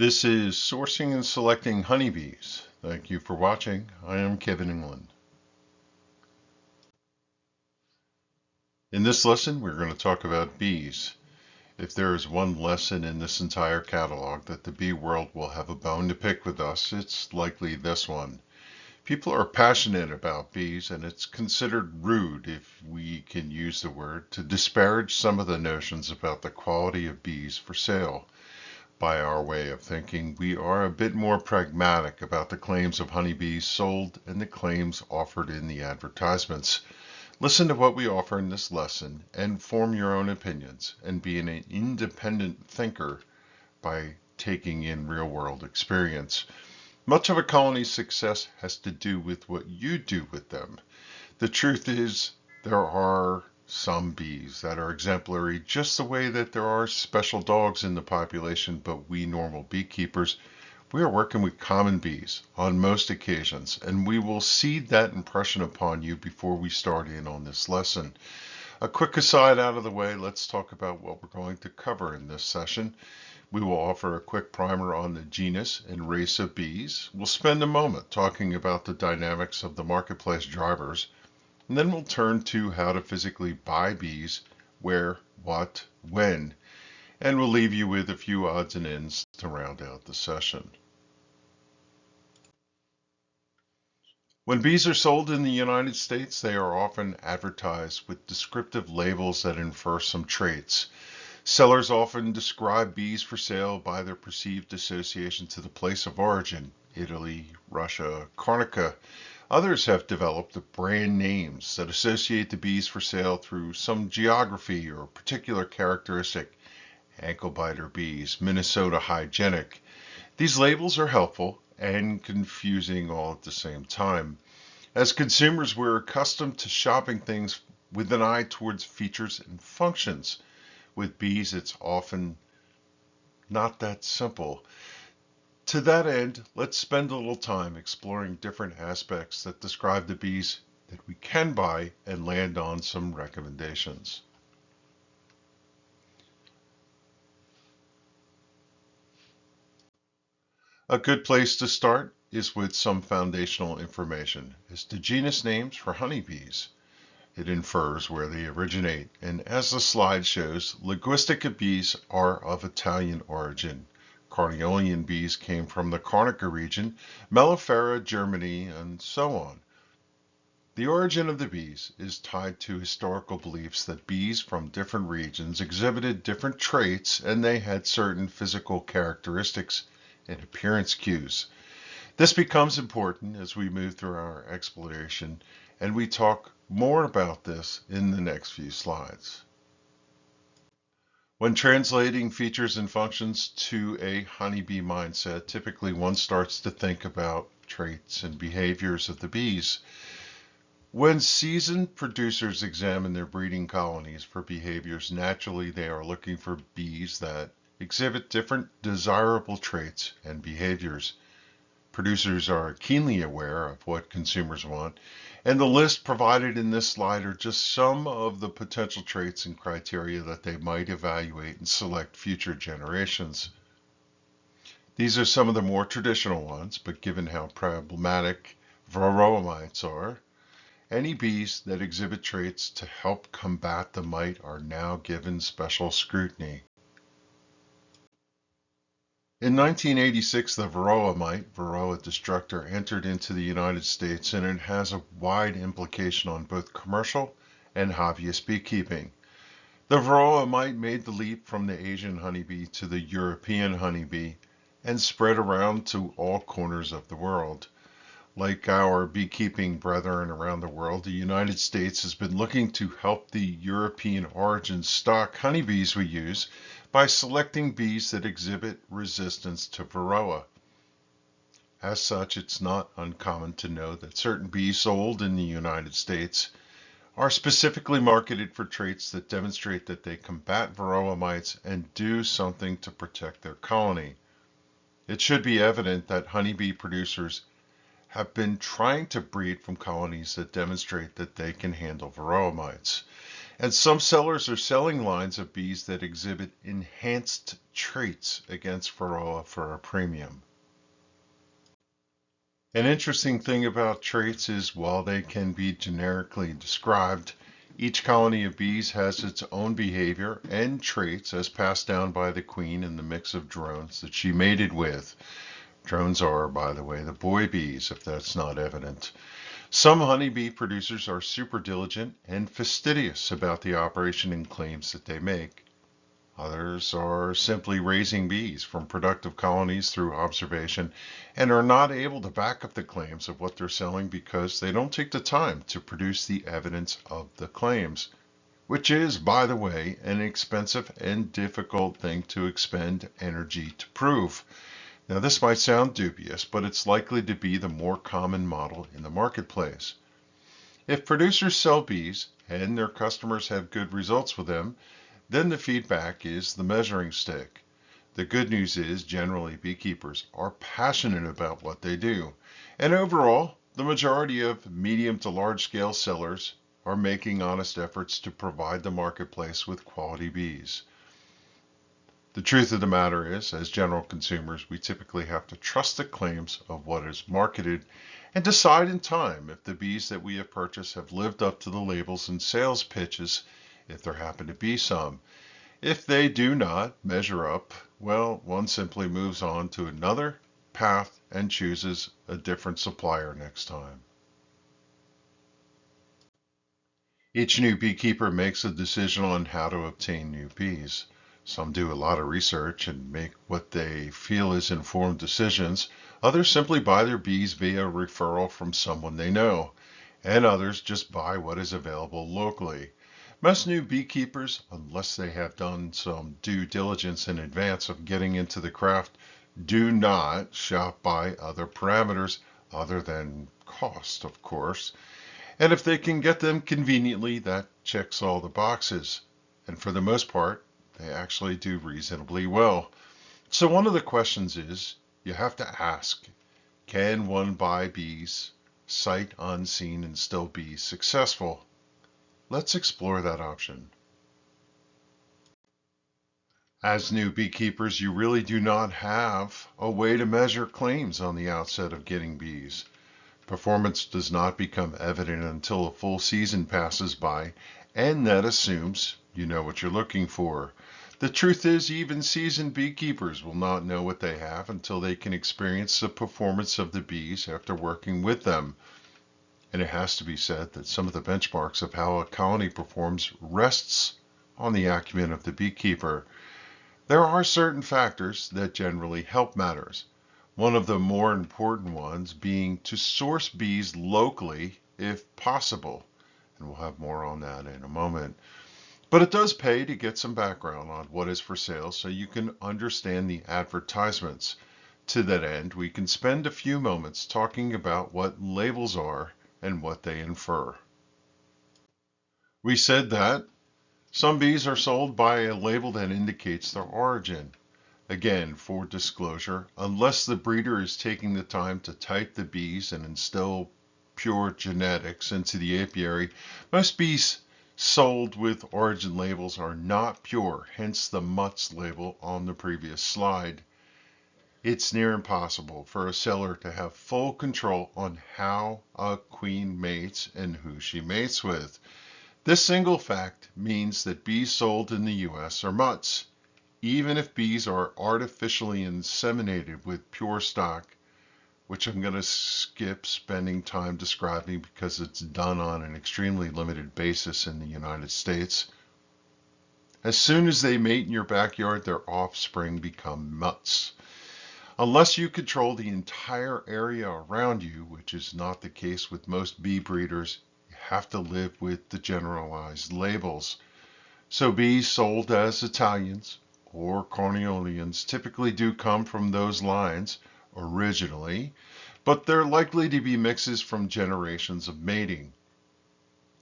This is Sourcing and Selecting Honeybees. Thank you for watching. I am Kevin England. In this lesson, we're going to talk about bees. If there is one lesson in this entire catalog that the bee world will have a bone to pick with us, it's likely this one. People are passionate about bees, and it's considered rude, if we can use the word, to disparage some of the notions about the quality of bees for sale. By our way of thinking, we are a bit more pragmatic about the claims of honeybees sold and the claims offered in the advertisements. Listen to what we offer in this lesson and form your own opinions and be an independent thinker by taking in real-world experience. Much of a colony's success has to do with what you do with them. The truth is, there are some bees that are exemplary, just the way that there are special dogs in the population, but we normal beekeepers, we are working with common bees on most occasions, and we will seed that impression upon you before we start in on this lesson. A quick aside out of the way, let's talk about what we're going to cover in this session. We will offer a quick primer on the genus and race of bees. We'll spend a moment talking about the dynamics of the marketplace drivers, and then we'll turn to how to physically buy bees, where, what, when, and we'll leave you with a few odds and ends to round out the session. When bees are sold in the United States, they are often advertised with descriptive labels that infer some traits. Sellers often describe bees for sale by their perceived association to the place of origin, Italy, Russia, Carnica. Others have developed the brand names that associate the bees for sale through some geography or particular characteristic. Ankle-biter bees, Minnesota hygienic. These labels are helpful and confusing all at the same time. As consumers, we're accustomed to shopping things with an eye towards features and functions. With bees, it's often not that simple. To that end, let's spend a little time exploring different aspects that describe the bees that we can buy and land on some recommendations. A good place to start is with some foundational information. It's the genus names for honeybees. It infers where they originate, and as the slide shows, linguistic bees are of Italian origin. Carniolan bees came from the Carnica region, Mellifera, Germany, and so on. The origin of the bees is tied to historical beliefs that bees from different regions exhibited different traits and they had certain physical characteristics and appearance cues. This becomes important as we move through our exploration, and we talk more about this in the next few slides. When translating features and functions to a honeybee mindset, typically one starts to think about traits and behaviors of the bees. When seasoned producers examine their breeding colonies for behaviors, naturally they are looking for bees that exhibit different desirable traits and behaviors. Producers are keenly aware of what consumers want, and the list provided in this slide are just some of the potential traits and criteria that they might evaluate and select future generations. These are some of the more traditional ones, but given how problematic varroa mites are, any bees that exhibit traits to help combat the mite are now given special scrutiny. In 1986, the varroa mite, Varroa destructor, entered into the United States, and it has a wide implication on both commercial and hobbyist beekeeping. The varroa mite made the leap from the Asian honeybee to the European honeybee and spread around to all corners of the world. Like our beekeeping brethren around the world, the United States has been looking to help the European origin stock honeybees we use by selecting bees that exhibit resistance to varroa. As such, it's not uncommon to know that certain bees sold in the United States are specifically marketed for traits that demonstrate that they combat varroa mites and do something to protect their colony. It should be evident that honeybee producers have been trying to breed from colonies that demonstrate that they can handle varroa mites. And some sellers are selling lines of bees that exhibit enhanced traits against varroa for a premium. An interesting thing about traits is while they can be generically described, each colony of bees has its own behavior and traits as passed down by the queen in the mix of drones that she mated with. Drones are, by the way, the boy bees, if that's not evident. Some honeybee producers are super diligent and fastidious about the operation and claims that they make. Others are simply raising bees from productive colonies through observation and are not able to back up the claims of what they're selling because they don't take the time to produce the evidence of the claims, which is, by the way, an expensive and difficult thing to expend energy to prove. Now, this might sound dubious, but it's likely to be the more common model in the marketplace. If producers sell bees and their customers have good results with them, then the feedback is the measuring stick. The good news is generally beekeepers are passionate about what they do, and overall, the majority of medium to large scale sellers are making honest efforts to provide the marketplace with quality bees. The truth of the matter is, as general consumers, we typically have to trust the claims of what is marketed and decide in time if the bees that we have purchased have lived up to the labels and sales pitches, if there happen to be some. If they do not measure up, well, one simply moves on to another path and chooses a different supplier next time. Each new beekeeper makes a decision on how to obtain new bees. Some do a lot of research and make what they feel is informed decisions. Others simply buy their bees via referral from someone they know. And others just buy what is available locally. Most new beekeepers, unless they have done some due diligence in advance of getting into the craft, do not shop by other parameters other than cost, of course. And if they can get them conveniently, that checks all the boxes. And for the most part, they actually do reasonably well. So one of the questions is, you have to ask, can one buy bees sight unseen and still be successful? Let's explore that option. As new beekeepers, you really do not have a way to measure claims on the outset of getting bees. Performance does not become evident until a full season passes by, and that assumes you know what you're looking for. The truth is, even seasoned beekeepers will not know what they have until they can experience the performance of the bees after working with them. And it has to be said that some of the benchmarks of how a colony performs rests on the acumen of the beekeeper. There are certain factors that generally help matters. One of the more important ones being to source bees locally if possible. And we'll have more on that in a moment. But it does pay to get some background on what is for sale so you can understand the advertisements. To that end, we can spend a few moments talking about what labels are and what they infer. We said that some bees are sold by a label that indicates their origin. Again, for disclosure, unless the breeder is taking the time to type the bees and instill pure genetics into the apiary, most bees sold with origin labels are not pure, hence the mutts label on the previous slide. It's near impossible for a seller to have full control on how a queen mates and who she mates with. This single fact means that bees sold in the US are mutts, even if bees are artificially inseminated with pure stock, which I'm going to skip spending time describing because it's done on an extremely limited basis in the United States. As soon as they mate in your backyard, their offspring become mutts. Unless you control the entire area around you, which is not the case with most bee breeders, you have to live with the generalized labels. So bees sold as Italians or Cornelians typically do come from those lines originally, but they're likely to be mixes from generations of mating.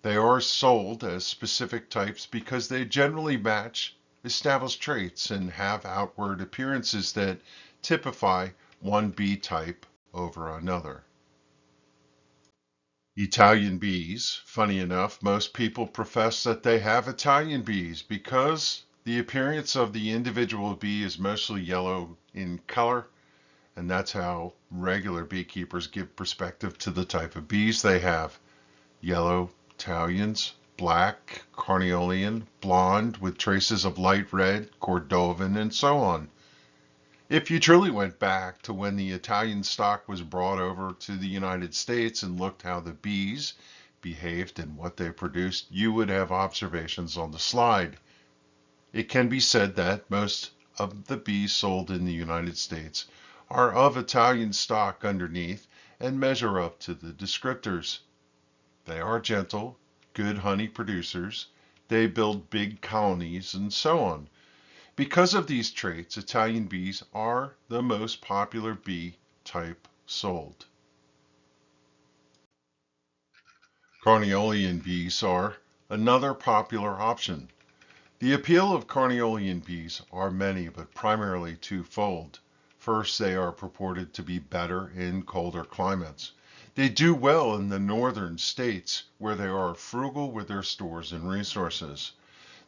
They are sold as specific types because they generally match established traits and have outward appearances that typify one bee type over another. Italian bees, funny enough, most people profess that they have Italian bees because the appearance of the individual bee is mostly yellow in color, and that's how regular beekeepers give perspective to the type of bees they have. Yellow Italians, black, carniolan, blonde with traces of light red, Cordovan, and so on. If you truly went back to when the Italian stock was brought over to the United States and looked how the bees behaved and what they produced, you would have observations on the slide. It can be said that most of the bees sold in the United States are of Italian stock underneath and measure up to the descriptors. They are gentle, good honey producers, they build big colonies, and so on. Because of these traits, Italian bees are the most popular bee type sold. Carniolan bees are another popular option. The appeal of carniolan bees are many, but primarily twofold. First, they are purported to be better in colder climates. They do well in the northern states where they are frugal with their stores and resources.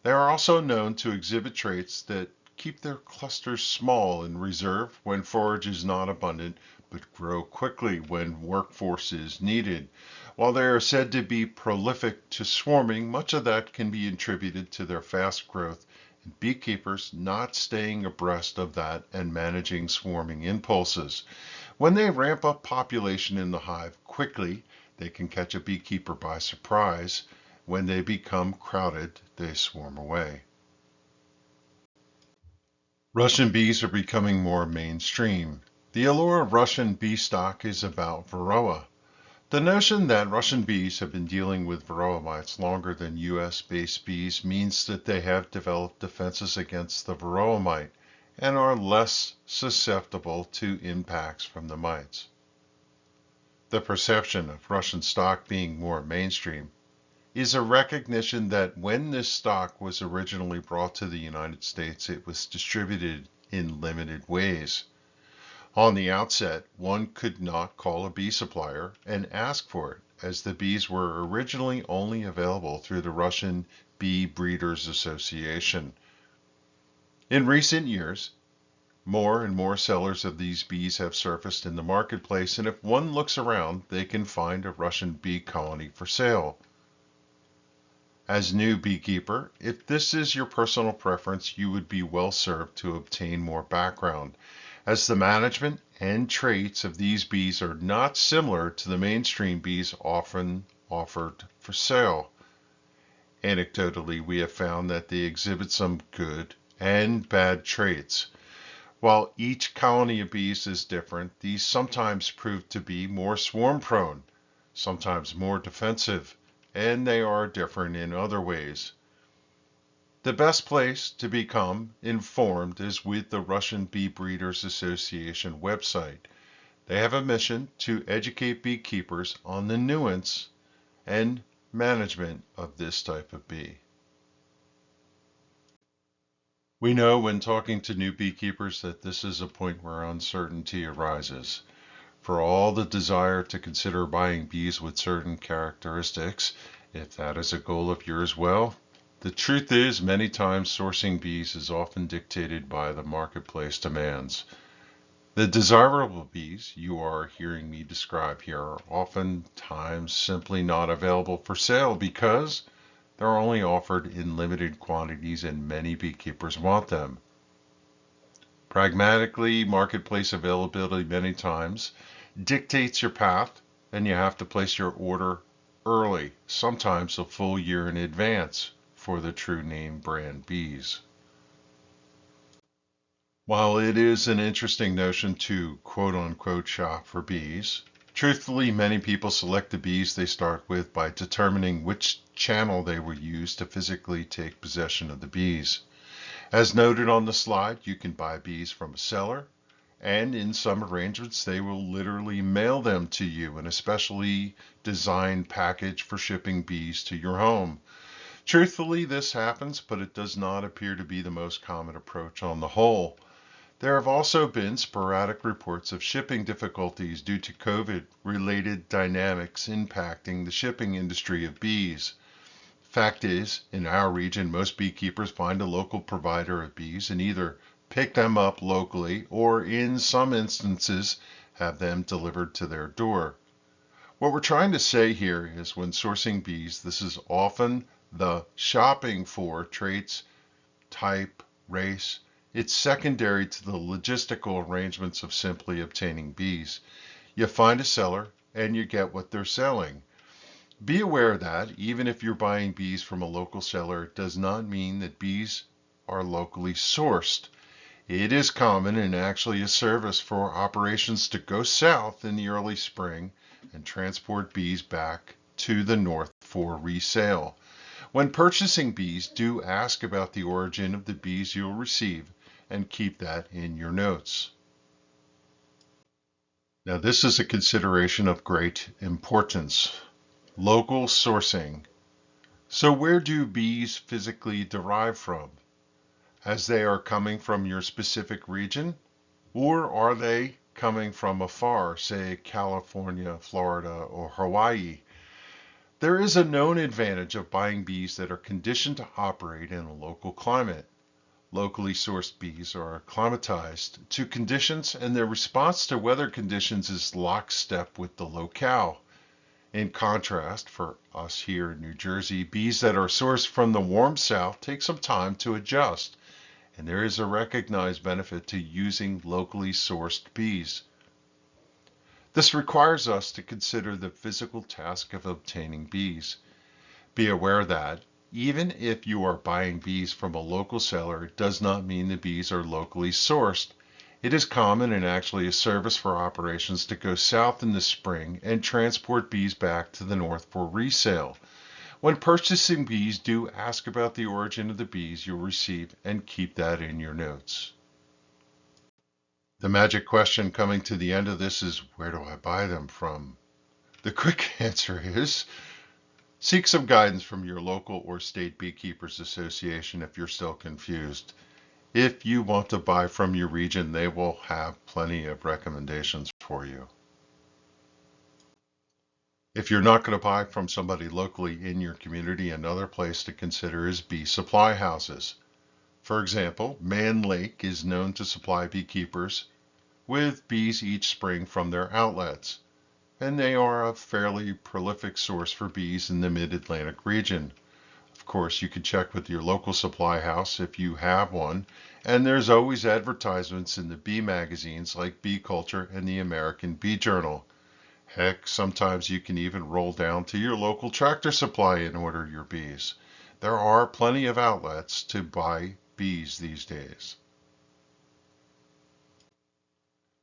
They are also known to exhibit traits that keep their clusters small in reserve when forage is not abundant, but grow quickly when workforce is needed. While they are said to be prolific to swarming, much of that can be attributed to their fast growth and beekeepers not staying abreast of that and managing swarming impulses. When they ramp up population in the hive quickly, they can catch a beekeeper by surprise. When they become crowded, they swarm away. Russian bees are becoming more mainstream. The allure of Russian bee stock is about varroa. The notion that Russian bees have been dealing with varroa mites longer than US-based bees means that they have developed defenses against the varroa mite and are less susceptible to impacts from the mites. The perception of Russian stock being more mainstream is a recognition that when this stock was originally brought to the United States, it was distributed in limited ways. On the outset, one could not call a bee supplier and ask for it, as the bees were originally only available through the Russian Bee Breeders Association. In recent years, more and more sellers of these bees have surfaced in the marketplace, and if one looks around, they can find a Russian bee colony for sale. As new beekeeper, if this is your personal preference, you would be well served to obtain more background, as the management and traits of these bees are not similar to the mainstream bees often offered for sale. Anecdotally, we have found that they exhibit some good and bad traits. While each colony of bees is different, these sometimes prove to be more swarm prone, sometimes more defensive, and they are different in other ways. The best place to become informed is with the Russian Bee Breeders Association website. They have a mission to educate beekeepers on the nuance and management of this type of bee. We know when talking to new beekeepers that this is a point where uncertainty arises. For all the desire to consider buying bees with certain characteristics, if that is a goal of yours, well, the truth is many times sourcing bees is often dictated by the marketplace demands. The desirable bees you are hearing me describe here are oftentimes simply not available for sale because they're only offered in limited quantities and many beekeepers want them. Pragmatically, marketplace availability many times dictates your path, and you have to place your order early, sometimes a full year in advance, for the true name brand bees. While it is an interesting notion to quote unquote shop for bees, truthfully, many people select the bees they start with by determining which channel they will use to physically take possession of the bees. As noted on the slide, you can buy bees from a seller, and in some arrangements, they will literally mail them to you in a specially designed package for shipping bees to your home. Truthfully, this happens, but it does not appear to be the most common approach on the whole. There have also been sporadic reports of shipping difficulties due to COVID-related dynamics impacting the shipping industry of bees. Fact is, in our region, most beekeepers find a local provider of bees and either pick them up locally or, in some instances, have them delivered to their door. What we're trying to say here is when sourcing bees, this is often the shopping for traits, type, race. It's secondary to the logistical arrangements of simply obtaining bees. You find a seller and you get what they're selling. Be aware that even if you're buying bees from a local seller, it does not mean that bees are locally sourced. It is common and actually a service for operations to go south in the early spring and transport bees back to the north for resale. When purchasing bees, do ask about the origin of the bees you'll receive and keep that in your notes. Now, this is a consideration of great importance. Local sourcing. So where do bees physically derive from? As they are coming from your specific region? Or are they coming from afar, say California, Florida, or Hawaii? There is a known advantage of buying bees that are conditioned to operate in a local climate. Locally sourced bees are acclimatized to conditions and their response to weather conditions is lockstep with the locale. In contrast, for us here in New Jersey, bees that are sourced from the warm south take some time to adjust, and there is a recognized benefit to using locally sourced bees. This requires us to consider the physical task of obtaining bees. Be aware that even if you are buying bees from a local seller, it does not mean the bees are locally sourced. It is common and actually a service for operations to go south in the spring and transport bees back to the north for resale. When purchasing bees, do ask about the origin of the bees you'll receive and keep that in your notes. The magic question coming to the end of this is, where do I buy them from? The quick answer is, seek some guidance from your local or state beekeepers association if you're still confused. If you want to buy from your region, they will have plenty of recommendations for you. If you're not going to buy from somebody locally in your community, another place to consider is bee supply houses. For example, Man Lake is known to supply beekeepers with bees each spring from their outlets, and they are a fairly prolific source for bees in the mid-Atlantic region. Of course, you can check with your local supply house if you have one, and there's always advertisements in the bee magazines like Bee Culture and the American Bee Journal. Heck, sometimes you can even roll down to your local Tractor Supply and order your bees. There are plenty of outlets to buy bees these days.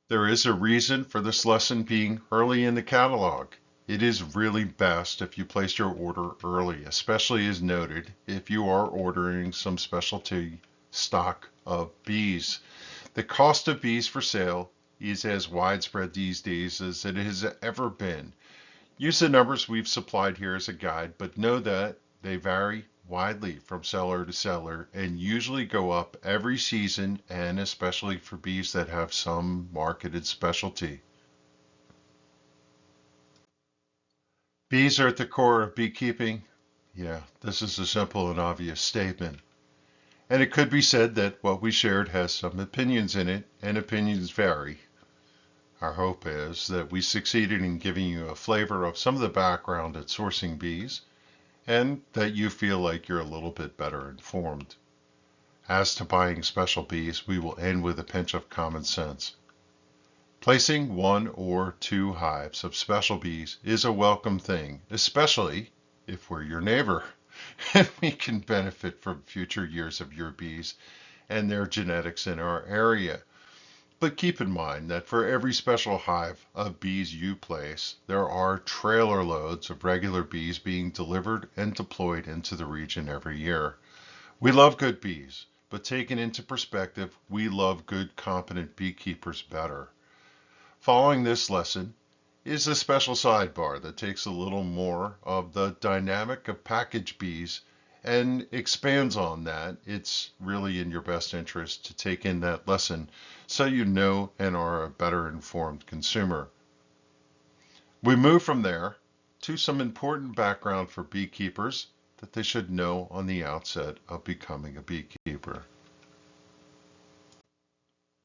There is a reason for this lesson being early in the catalog. It is really best if you place your order early, especially as noted if you are ordering some specialty stock of bees. The cost of bees for sale is as widespread these days as it has ever been. Use the numbers we've supplied here as a guide, but know that they vary widely from seller to seller and usually go up every season, and especially for bees that have some marketed specialty. Bees are at the core of beekeeping. Yeah, this is a simple and obvious statement. And it could be said that what we shared has some opinions in it, and opinions vary. Our hope is that we succeeded in giving you a flavor of some of the background at sourcing bees, and that you feel like you're a little bit better informed. As to buying special bees, we will end with a pinch of common sense. Placing one or two hives of special bees is a welcome thing, especially if we're your neighbor and we can benefit from future years of your bees and their genetics in our area. But keep in mind that for every special hive of bees you place, there are trailer loads of regular bees being delivered and deployed into the region every year. We love good bees, but taken into perspective, we love good, competent beekeepers better. Following this lesson is a special sidebar that takes a little more of the dynamic of package bees and expands on that, it's really in your best interest to take in that lesson so you know and are a better informed consumer. We move from there to some important background for beekeepers that they should know on the outset of becoming a beekeeper.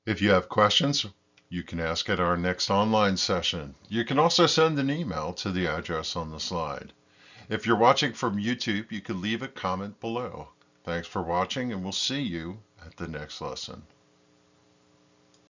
If you have questions, you can ask at our next online session. You can also send an email to the address on the slide. If you're watching from YouTube, you can leave a comment below. Thanks for watching, and we'll see you at the next lesson.